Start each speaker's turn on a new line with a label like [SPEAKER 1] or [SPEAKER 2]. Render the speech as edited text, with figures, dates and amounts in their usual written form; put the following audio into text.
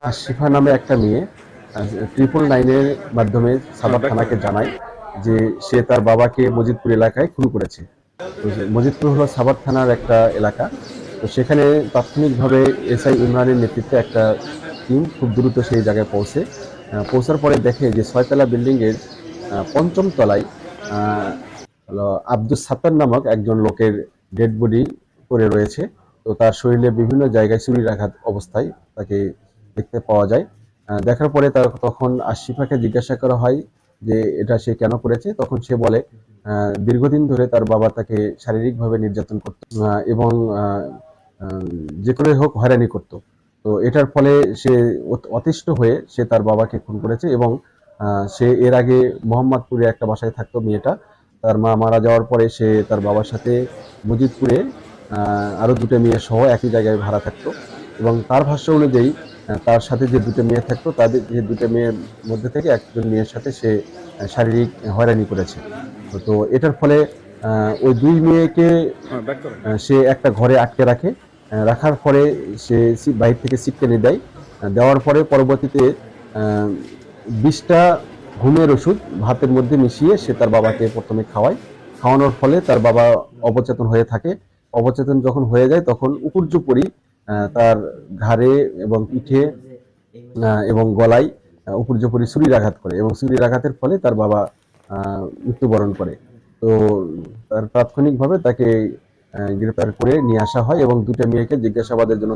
[SPEAKER 1] শিফা নামে একটা মেয়ে 999-এর মাধ্যমে সাভার থানাকে জানায় যে সে তার বাবাকে মজিদপুর এলাকায় খুন করেছে। তো মজিদপুর হলো সাভার থানার একটা এলাকা। তো সেখানে তাৎক্ষণিকভাবে এসআই ইমরানের নেতৃত্বে একটা টিম খুব দ্রুত সেই জায়গায় পৌঁছার পরে দেখে যে 6 তলা বিল্ডিং এর 5ম তলায় আহ, হলো আব্দুস সাত্তার নামক একজন লোকের ডেড বডি পড়ে রয়েছে। তো তার শরীরে বিভিন্ন জায়গায় ছুরির অবস্থায় তাকে দেখতে পাওয়া যায়। দেখার পরে তখন আশিফাকে জিজ্ঞাসা করা হয় যে এটা সে কেন করেছে। তখন সে বলে দীর্ঘদিন ধরে তার বাবা তাকে শারীরিকভাবে নির্যাতন করত এবং আহ, আহ, যে করে হোক হয়রানি করত। তো এটার ফলে সে অতিষ্ঠ হয়ে সে তার বাবাকে খুন করেছে এবং সে এর আগে মোহাম্মদপুরে একটা বাসায় থাকতো মেয়েটা। তার মা মারা যাওয়ার পরে সে তার বাবার সাথে মজিদপুরে আরো দুটো মেয়ে সহ একই জায়গায় ভাড়া থাকতো এবং তার ভাষ্য অনুযায়ী তার সাথে যে দুটো মেয়ে থাকতো তাদের যে দুটো মেয়ের মধ্যে থেকে একজন মেয়ের সাথে সে শারীরিক হয়রানি করেছে। তো এটার ফলে ওই দুই মেয়েকে সে একটা ঘরে আটকে রাখে। রাখার পরে সে বাইরে থেকে সিট টেনে দেয়। দেওয়ার পরে পরবর্তীতে 20টা ঘুমের ওষুধ ভাতের মধ্যে মিশিয়ে সে তার বাবাকে প্রথমে খাওয়ায়। খাওয়ানোর ফলে তার বাবা অবচেতন হয়ে থাকে। অবচেতন যখন হয়ে যায় তখন উপর্যুপরি তার ঘাড়ে এবং পিঠে এবং গলায় উপর্যুপরি ছুরির আঘাত করে এবং ছুরির আঘাতের ফলে তার বাবা মৃত্যুবরণ করে। তো তার তাৎক্ষণিকভাবে তাকে গ্রেপ্তার করে নিয়ে আসা হয় এবং দুটো মেয়েকে জিজ্ঞাসাবাদের জন্য